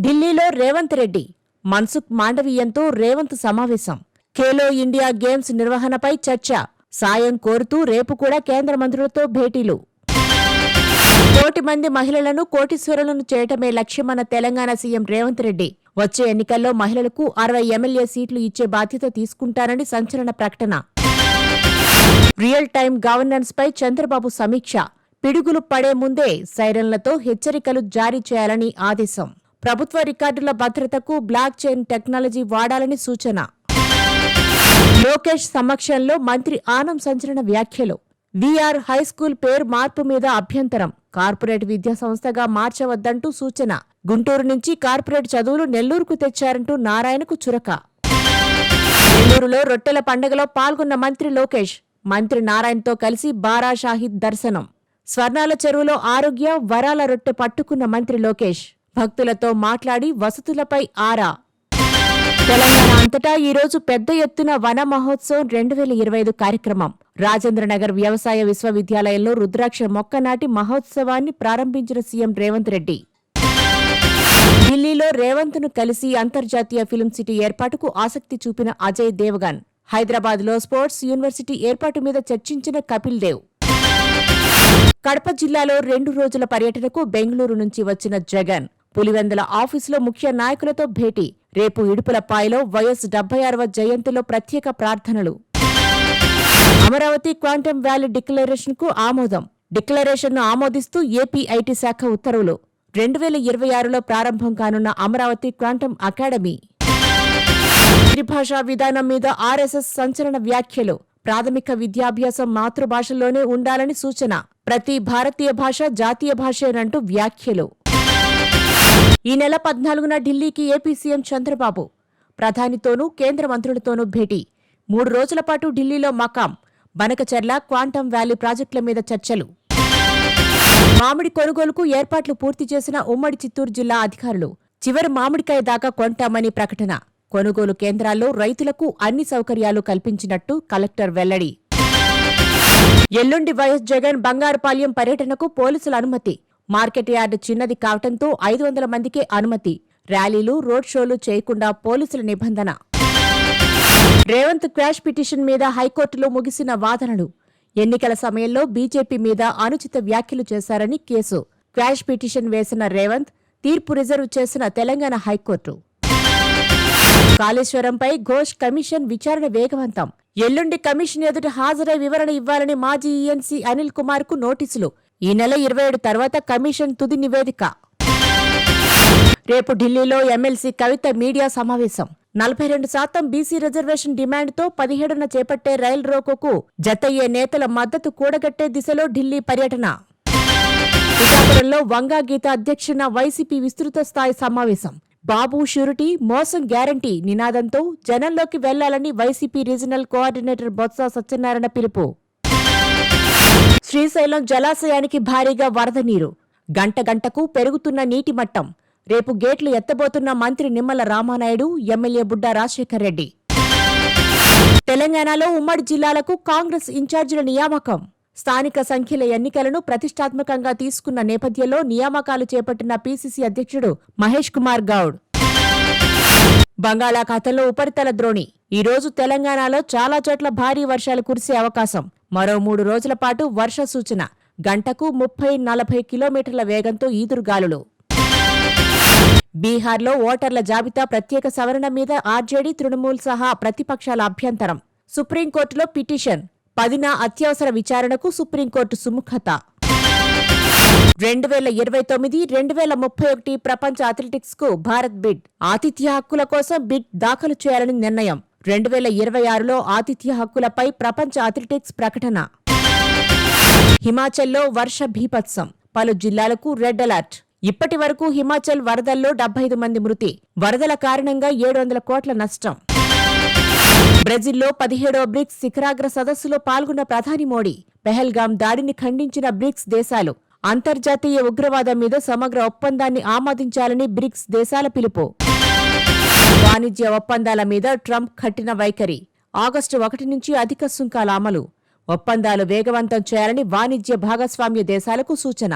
ఢిల్లీలో రేవంత్ రెడ్డి, మన్సుఖ్ మాండవీయంతో రేవంత్ సమావేశం. Khelo India games నిర్వహణపై చర్చ. సాయం కోరుతూ రేపు కూడా కేంద్ర మంత్రులతో భేటీలు. 1 కోటి మంది మహిళలను కోటీశ్వరులను చేయటమే లక్ష్యమన్న తెలంగాణ సీఎం రేవంత్ రెడ్డి వచ్చే ఎన్నికల్లో మహిళలకు 60 ఎమ్మెల్యే సీట్లు ఇచ్చే బాధ్యత తీసుకుంటారని సంచలన ప్రకటన. రియల్ టైం గవర్నెన్స్ పై చంద్రబాబు సమీక్ష. పిడుగులు పడే ముందే సైరన్లతో హెచ్చరికలు జారీ చేయాలని ఆదేశం. ప్రభుత్వ రికార్డుల భద్రతకు బ్లాక్ చైన్ టెక్నాలజీ వాడాలని సూచన. లోకేష్ సమక్షంలో మంత్రి ఆనం సంచలన వ్యాఖ్యలు. వీఆర్ హైస్కూల్ పేరు మార్పు మీద అభ్యంతరం. కార్పొరేట్ విద్యా సంస్థగా మార్చవద్దంటూ సూచన. గుంటూరు నుంచి కార్పొరేట్ చదువులు నెల్లూరుకు తెచ్చారంటూ నారాయణకు చురక. నెల్లూరులో రొట్టెల పండుగలో పాల్గొన్న మంత్రి లోకేష్, మంత్రి నారాయణతో కలిసి బారా షాహిద్ దర్శనం. స్వర్ణాల చెరువులో ఆరోగ్య వరాల రొట్టె పట్టుకున్న మంత్రి లోకేష్ భక్తులతో మాట్లాడి వసతులపై ఆరా. తెలంగాణ అంతటా ఈరోజు పెద్ద ఎత్తున వన మహోత్సవం 2025 కార్యక్రమం. రాజేంద్రనగర్ వ్యవసాయ విశ్వవిద్యాలయంలో రుద్రాక్ష మొక్క నాటి మహోత్సవాన్ని ప్రారంభించిన సీఎం రేవంత్ రెడ్డి. ఢిల్లీలో రేవంత్ను కలిసి అంతర్జాతీయ ఫిల్మ్ సిటీ ఏర్పాటుకు ఆసక్తి చూపిన అజయ్ దేవగన్. హైదరాబాద్లో స్పోర్ట్స్ యూనివర్సిటీ ఏర్పాటు మీద చర్చించిన కపిల్ దేవ్. కడప జిల్లాలో 2 రోజుల పర్యటనకు బెంగళూరు నుంచి వచ్చిన జగన్. పులివెందుల ఆఫీసులో ముఖ్య నాయకులతో భేటీ. రేపు ఇడుపులపాయలో వైఎస్ 76వ జయంతిలో ప్రత్యేక ప్రార్థనలు. అమరావతి క్వాంటమ్ వ్యాలీ డిక్లరేషన్కు ఆమోదం. డిక్లరేషన్ను ఆమోదిస్తూ ఏపీ ఐటీ శాఖ ఉత్తర్వులు. 2026లో ప్రారంభం కానున్న అమరావతి క్వాంటమ్ అకాడమీ. త్రిభాషా విధానం మీద ఆర్ఎస్ఎస్ సంచలన వ్యాఖ్యలు. ప్రాథమిక విద్యాభ్యాసం మాతృభాషలోనే ఉండాలని సూచన. ప్రతి భారతీయ భాష జాతీయ భాషేనంటూ వ్యాఖ్యలు. ఈ నెల 14న ఢిల్లీకి ఏపీ సీఎం చంద్రబాబు. ప్రధానితోనూ కేంద్ర మంత్రులతోనూ భేటీ. 3 రోజుల పాటు ఢిల్లీలో మకాం. బనకచెర్ల క్వాంటమ్ వ్యాలీ ప్రాజెక్టుల మీద చర్చలు. మామిడి కొనుగోలుకు ఏర్పాట్లు పూర్తి చేసిన ఉమ్మడి చిత్తూరు జిల్లా అధికారులు. చివరి మామిడికాయ దాకా కొంటామని ప్రకటన. కొనుగోలు కేంద్రాల్లో రైతులకు అన్ని సౌకర్యాలు కల్పించినట్టు కలెక్టర్ వెల్లడి. ఎల్లుండి వైఎస్ జగన్ బంగారుపాళ్యం పర్యటనకు పోలీసుల అనుమతి. మార్కెట్ యార్డు చిన్నది కావటంతో 500 మందికే అనుమతి. ర్యాలీలు, రోడ్ షోలు చేయకుండా పోలీసుల నిబంధన. రేవంత్ క్వాష్ పిటిషన్ మీద హైకోర్టులో ముగిసిన వాదనలు. ఎన్నికల సమయంలో బీజేపీ మీద అనుచిత వ్యాఖ్యలు చేశారని కేసు. క్వాష్ పిటిషన్ వేసిన రేవంత్, తీర్పు రిజర్వ్ చేసిన తెలంగాణ హైకోర్టు. కాళేశ్వరంపై ఘోష్ కమిషన్ విచారణ వేగవంతం. ఎల్లుండి కమిషన్ ఎదుట హాజరై వివరణ ఇవ్వాలని మాజీ ఈఎన్సీ అనిల్ కుమార్ కు నోటీసులు. ఈ నెల 27 తర్వాత కమిషన్ తుది నివేదిక. రేపు ఢిల్లీలో ఎమ్మెల్సీ కవిత మీడియా సమావేశం. 42% బీసీ రిజర్వేషన్ డిమాండ్తో 17న చేపట్టే రైల్ రోకోకు జతయ్యే నేతల మద్దతు కూడగట్టే దిశలో ఢిల్లీ పర్యటన. పిఠాపురంలో వంగా గీత అధ్యక్షన వైసీపీ విస్తృత స్థాయి సమావేశం. బాబు షూరిటీ, మోసం గ్యారంటీ నినాదంతో జనంలోకి వెళ్లాలని YCP regional coordinator Botsa Satyanarayana పిలుపు. శ్రీశైలం జలాశయానికి భారీగా వరద నీరు. గంటకు పెరుగుతున్న నీటి మట్టం. రేపు గేట్లు ఎత్తబోతున్న మంత్రి నిమ్మల రామానాయుడు, ఎమ్మెల్యే బుడ్డా రాజశేఖర్ రెడ్డి. తెలంగాణలో ఉమ్మడి జిల్లాలకు కాంగ్రెస్ ఇన్ఛార్జీల నియామకం. స్థానిక సంఖ్యల ఎన్నికలను ప్రతిష్టాత్మకంగా తీసుకున్న నేపథ్యంలో నియామకాలు చేపట్టిన పీసీసీ అధ్యక్షుడు మహేష్ కుమార్ గౌడ్. బంగాళాఖాతంలో ఉపరితల ద్రోణి. ఈ రోజు తెలంగాణలో చాలా చోట్ల భారీ వర్షాలు కురిసే అవకాశం. మరో 3 రోజుల పాటు వర్ష సూచన. గంటకు 30-40 కిలోమీటర్ల వేగంతో ఈదురుగాలులు. బీహార్లో ఓటర్ల జాబితా ప్రత్యేక సవరణ మీద ఆర్జేడీ, తృణమూల్ సహా ప్రతిపక్షాల అభ్యంతరం. సుప్రీంకోర్టులో పిటిషన్. 10న అత్యవసర విచారణకు సుప్రీంకోర్టు సుముఖత. 2029-2031 ప్రపంచ అథ్లెటిక్స్ కు భారత్ బిడ్. ఆతిథ్య హక్కుల కోసం బిడ్ దాఖలు చేయాలని నిర్ణయం. 2026లో ఆతిథ్య హక్కులపై ప్రపంచ అథ్లెటిక్స్ ప్రకటన. హిమాచల్లో వర్ష బీభత్సం. పలు జిల్లాలకు రెడ్ అలర్ట్. ఇప్పటి వరకు హిమాచల్ వరదల్లో 75 మంది మృతి. వరదల కారణంగా 700 కోట్ల నష్టం. బ్రెజిల్లో 17వ బ్రిక్స్ శిఖరాగ్ర సదస్సులో పాల్గొన్న ప్రధాని మోడీ. పెహల్గాం దాడిని ఖండించిన బ్రిక్స్ దేశాలు. అంతర్జాతీయ ఉగ్రవాదం మీద సమగ్ర ఒప్పందాన్ని ఆమోదించాలని బ్రిక్స్ దేశాల పిలుపు. వాణిజ్య ఒప్పందాల మీద ట్రంప్ కఠిన వైఖరి. ఆగస్టు 1 నుంచి అధిక సుంకాల అమలు. ఒప్పందాలు వేగవంతం చేయాలని వాణిజ్య భాగస్వామ్య దేశాలకు సూచన.